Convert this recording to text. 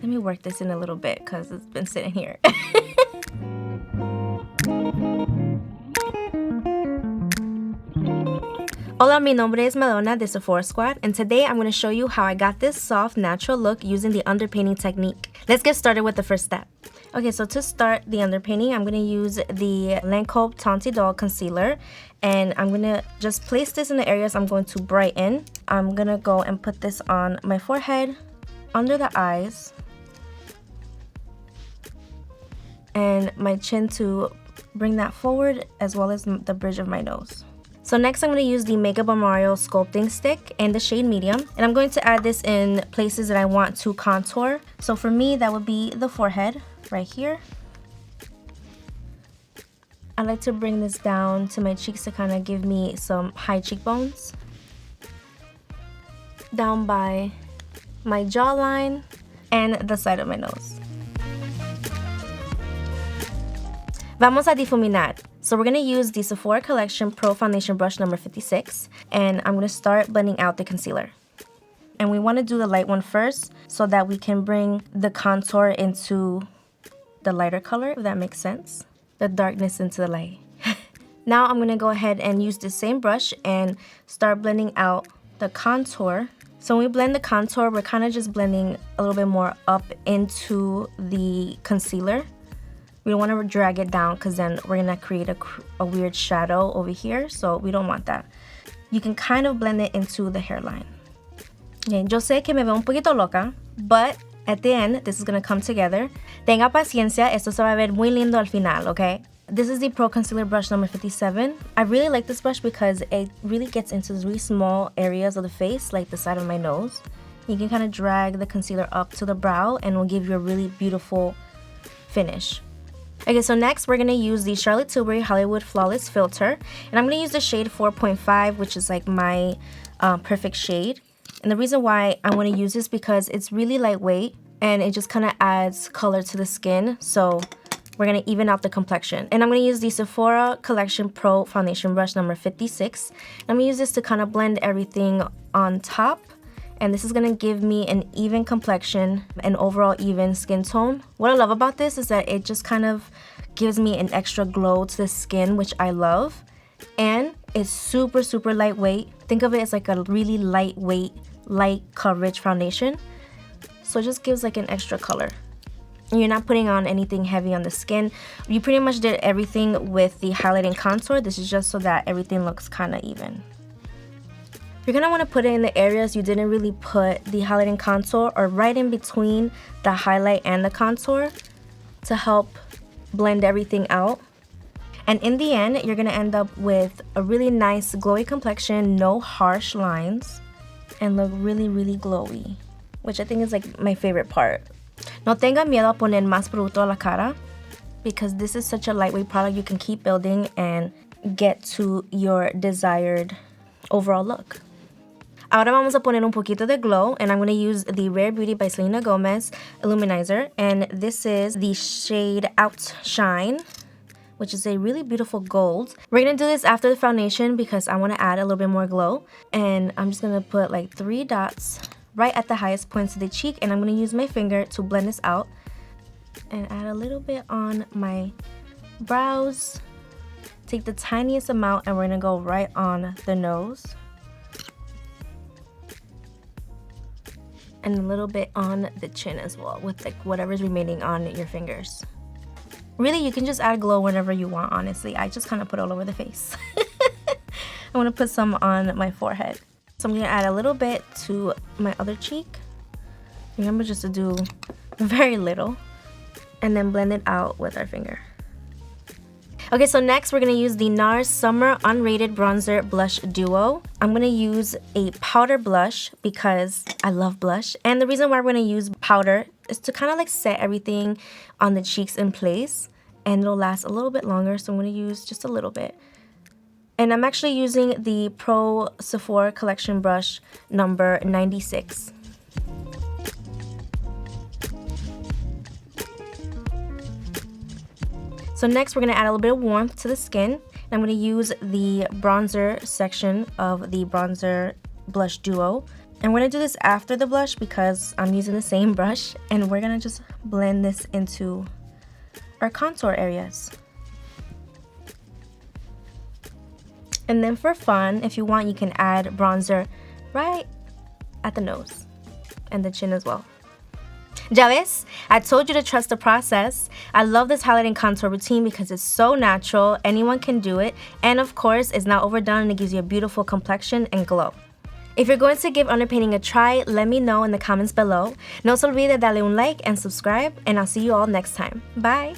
Let me work this in a little bit because it's been sitting here. Hola, mi nombre es Madonna de Sephora Squad, and today I'm going to show you how I got this soft, natural look using the underpainting technique. Let's get started with the first step. Okay, so to start the underpainting, I'm going to use the Lancome Tante Doll Concealer, and I'm going to just place this in the areas I'm going to brighten. I'm going to go and put this on my forehead, under the eyes, and my chin to bring that forward, as well as the bridge of my nose. So next I'm going to use the Makeup Mario Sculpting Stick in the shade Medium. And I'm going to add this in places that I want to contour. So for me, that would be the forehead, right here. I like to bring this down to my cheeks to kind of give me some high cheekbones. Down by my jawline and the side of my nose. Vamos a difuminar. So we're going to use the Sephora Collection Pro Foundation Brush number 56, and I'm going to start blending out the concealer. And we want to do the light one first so that we can bring the contour into the lighter color, if that makes sense. The darkness into the light. Now I'm going to go ahead and use the same brush and start blending out the contour. So when we blend the contour, we're kind of just blending a little bit more up into the concealer. We don't want to drag it down because then we're going to create a weird shadow over here. So we don't want that. You can kind of blend it into the hairline. Okay, yo sé que me veo un poquito loca, but at the end, this is going to come together. Tenga paciencia, esto se va a ver muy lindo al final, okay? This is the Pro Concealer Brush number 57. I really like this brush because it really gets into really small areas of the face, like the side of my nose. You can kind of drag the concealer up to the brow and it will give you a really beautiful finish. Okay, so next we're going to use the Charlotte Tilbury Hollywood Flawless Filter. And I'm going to use the shade 4.5, which is like my perfect shade. And the reason why I want to use this because it's really lightweight and it just kind of adds color to the skin. So we're going to even out the complexion. And I'm going to use the Sephora Collection Pro Foundation Brush number 56. I'm going to use this to kind of blend everything on top. And this is going to give me an even complexion, an overall even skin tone. What I love about this is that it just kind of gives me an extra glow to the skin, which I love. And it's super, super lightweight. Think of it as like a really lightweight, light coverage foundation. So it just gives like an extra color. And you're not putting on anything heavy on the skin. You pretty much did everything with the highlighting contour. This is just so that everything looks kind of even. You're going to want to put it in the areas you didn't really put the highlighting contour or right in between the highlight and the contour to help blend everything out. And in the end, you're going to end up with a really nice glowy complexion, no harsh lines, and look really, really glowy, which I think is like my favorite part. No tenga miedo a poner más producto a la cara because this is such a lightweight product. You can keep building and get to your desired overall look. Ahora vamos a poner un poquito de glow, and I'm going to use the Rare Beauty by Selena Gomez Illuminizer, and this is the shade Outshine, which is a really beautiful gold. We're going to do this after the foundation because I want to add a little bit more glow, and I'm just going to put like 3 dots right at the highest points of the cheek, and I'm going to use my finger to blend this out and add a little bit on my brows. Take the tiniest amount and we're going to go right on the nose. And a little bit on the chin as well with like whatever's remaining on your fingers. Really, you can just add glow whenever you want, honestly. I just kind of put all over the face. I want to put some on my forehead. So I'm going to add a little bit to my other cheek. Remember just to do very little. And then blend it out with our finger. Okay, so next we're going to use the NARS Summer Unrated Bronzer Blush Duo. I'm going to use a powder blush because I love blush. And the reason why we're going to use powder is to kind of like set everything on the cheeks in place. And it'll last a little bit longer, so I'm going to use just a little bit. And I'm actually using the Pro Sephora Collection Brush number 96. So next we're going to add a little bit of warmth to the skin. And I'm going to use the bronzer section of the Bronzer Blush Duo And we're gonna do this after the blush because I'm using the same brush, and we're gonna just blend this into our contour areas. And then for fun, if you want, you can add bronzer right at the nose and the chin as well. Ya ves? I told you to trust the process. I love this highlighting contour routine because it's so natural, anyone can do it, and of course, it's not overdone and it gives you a beautiful complexion and glow. If you're going to give underpainting a try, let me know in the comments below. No se olvide darle un like and subscribe, and I'll see you all next time. Bye!